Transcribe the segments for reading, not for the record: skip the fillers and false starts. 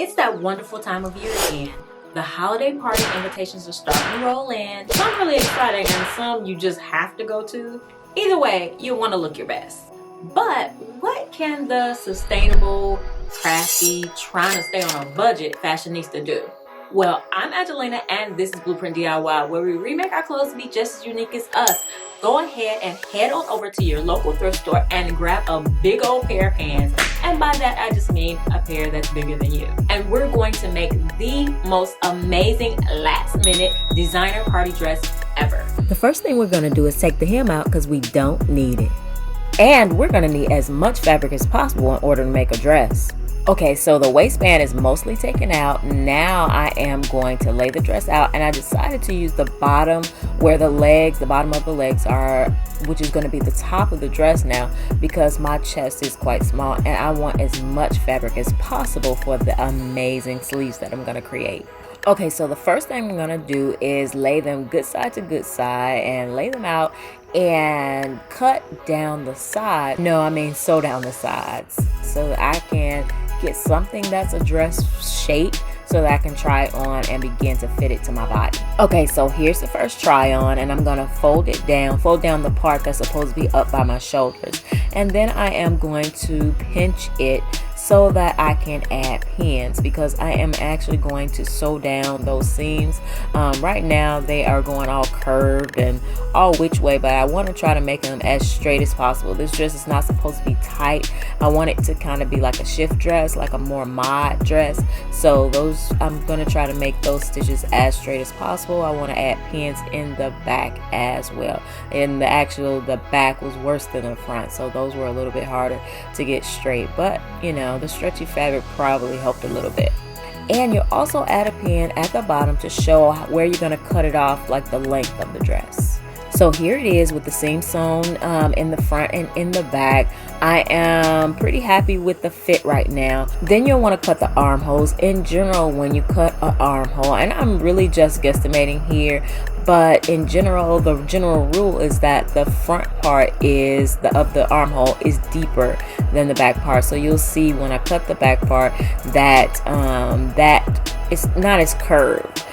It's that wonderful time of year again. The holiday party invitations are starting to roll in. Some really exciting and some you just have to go to. Either way, you want to look your best. But what can the sustainable, crafty, trying to stay on a budget fashionista do? Well, I'm Angelina and this is Blueprint DIY, where we remake our clothes to be just as unique as us. Go ahead and head on over to your local thrift store and grab a big old pair of pants. And by that, I just mean a pair that's bigger than you. And we're going to make the most amazing last minute designer party dress ever. The first thing we're going to do is take the hem out because we don't need it. And we're going to need as much fabric as possible in order to make a dress. Okay, so the waistband is mostly taken out. Now I am going to lay the dress out, and I decided to use the bottom where the bottom of the legs are, which is going to be the top of the dress now, because my chest is quite small and I want as much fabric as possible for the amazing sleeves that I'm going to create. Okay, so the first thing I'm going to do is lay them good side to good side and lay them out and cut down the side. Sew down the sides so that I can get something that's a dress shape so that I can try it on and begin to fit it to my body. Okay, so here's the first try on, and I'm gonna fold down the part that's supposed to be up by my shoulders, and then I am going to pinch it so that I can add pins, because I am actually going to sew down those seams. Right now they are going all curved and all which way, but I want to try to make them as straight as possible. This dress is not supposed to be tight. I want it to kind of be like a shift dress, like a more mod dress. So I'm going to try to make those stitches as straight as possible. I want to add pins in the back as well. And the back was worse than the front, so those were a little bit harder to get straight, but the stretchy fabric probably helped a little bit. And you'll also add a pin at the bottom to show where you're going to cut it off, like the length of the dress. So here it is with the seam sewn in the front and in the back. I am pretty happy with the fit right now. Then you'll want to cut the armholes. In general, when you cut an armhole, and I'm really just guesstimating here, but in general, the general rule is that the front part of the armhole is deeper than the back part. So you'll see when I cut the back part that it's not as curved,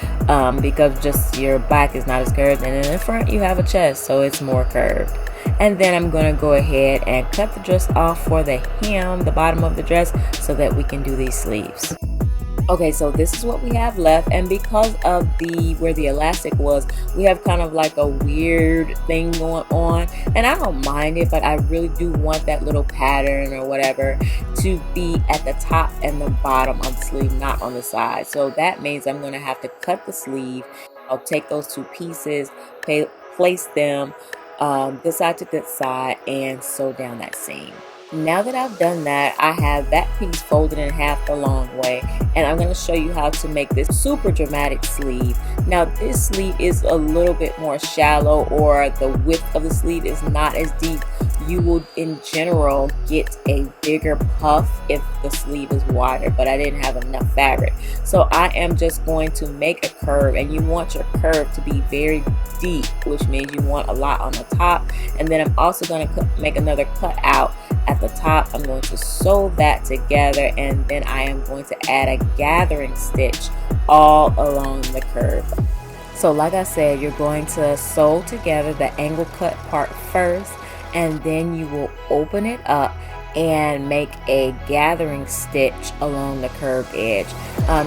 because just your back is not as curved, and in the front you have a chest, so it's more curved. And then I'm going to go ahead and cut the dress off for the hem, the bottom of the dress, so that we can do these sleeves. Okay, so this is what we have left, and because of where the elastic was, we have kind of like a weird thing going on, and I don't mind it, but I really do want that little pattern or whatever to be at the top and the bottom of the sleeve, not on the side. So that means I'm going to have to cut the sleeve. I'll take those two pieces, place them good side to good side, and sew down that seam. Now that I've done that, I have that piece folded in half the long way, and I'm going to show you how to make this super dramatic sleeve. Now this sleeve is a little bit more shallow, or the width of the sleeve is not as deep. You will in general get a bigger puff if the sleeve is wider, but I didn't have enough fabric. So I am just going to make a curve, and you want your curve to be very deep, which means you want a lot on the top. And then I'm also going to make another cut out at the top. I'm going to sew that together, and then I am going to add a gathering stitch all along the curve. So like I said, you're going to sew together the angle cut part first, and then you will open it up and make a gathering stitch along the curved edge.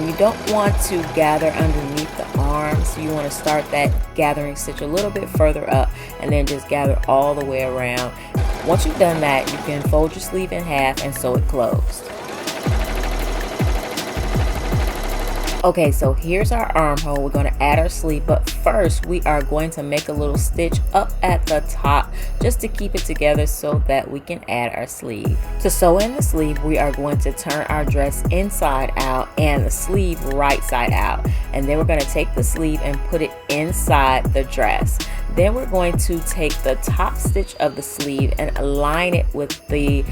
You don't want to gather underneath the arms. You want to start that gathering stitch a little bit further up and then just gather all the way around. Once you've done that, you can fold your sleeve in half and sew it closed. Okay, so here's our armhole. We're going to add our sleeve, but first we are going to make a little stitch up at the top just to keep it together so that we can add our sleeve. To sew in the sleeve, we are going to turn our dress inside out and the sleeve right side out, and then we're going to take the sleeve and put it inside the dress. Then we're going to take the top stitch of the sleeve and align it with the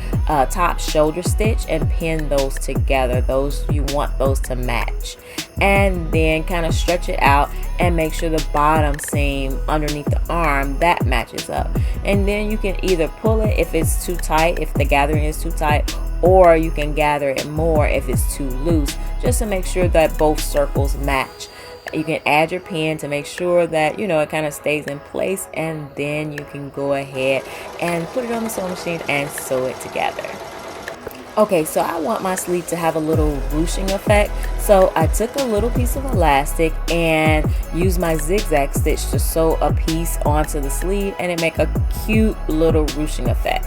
top shoulder stitch and pin those together. You want those to match. And then kind of stretch it out and make sure the bottom seam underneath the arm that matches up. And then you can either pull it if it's too tight, if the gathering is too tight, or you can gather it more if it's too loose just to make sure that both circles match. You can add your pin to make sure that, it kind of stays in place, and then you can go ahead and put it on the sewing machine and sew it together. Okay, so I want my sleeve to have a little ruching effect. So I took a little piece of elastic and used my zigzag stitch to sew a piece onto the sleeve, and it make a cute little ruching effect.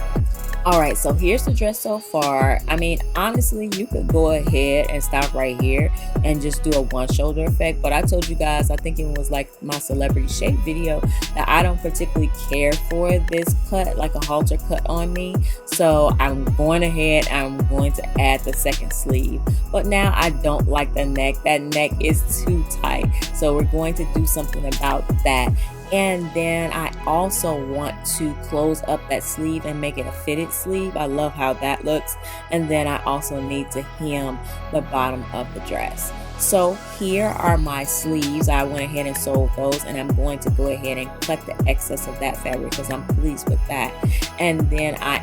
Alright, so here's the dress so far. I mean, honestly, you could go ahead and stop right here and just do a one shoulder effect. But I told you guys, I think it was like my celebrity shape video, that I don't particularly care for this cut, like a halter cut on me. So I'm going ahead, I'm going to add the second sleeve. But now I don't like the neck. That neck is too tight. So we're going to do something about that. And then I also want to close up that sleeve and make it a fitted sleeve. I love how that looks. And then I also need to hem the bottom of the dress. So here are my sleeves. I went ahead and sewed those, and I'm going to go ahead and cut the excess of that fabric because I'm pleased with that. And then I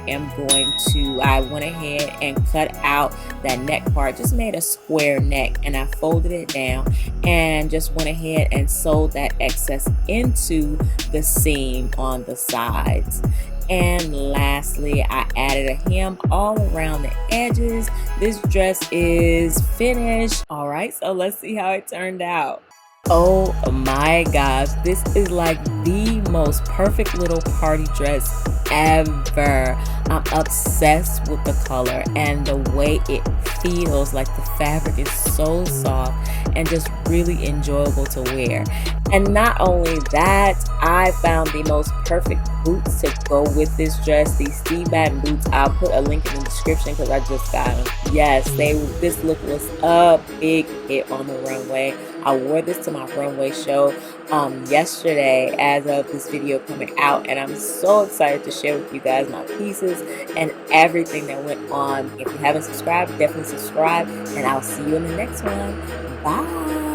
went ahead and cut out that neck part, just made a square neck, and I folded it down and just went ahead and sewed that excess into the seam on the sides. And lastly, I added a hem all around the edges. This dress is finished. All right, so let's see how it turned out. Oh my gosh, this is like the most perfect little party dress ever. I'm obsessed with the color and the way it feels. Like the fabric is so soft and just really enjoyable to wear. And not only that, I found the most perfect boots to go with this dress. These Steve Madden boots, I'll put a link in the description because I just got them. Yes, this look was a big hit on the runway. I wore this to my runway show yesterday as of this video coming out, and I'm so excited to share with you guys my pieces and everything that went on. If you haven't subscribed, definitely subscribe, and I'll see you in the next one. Bye.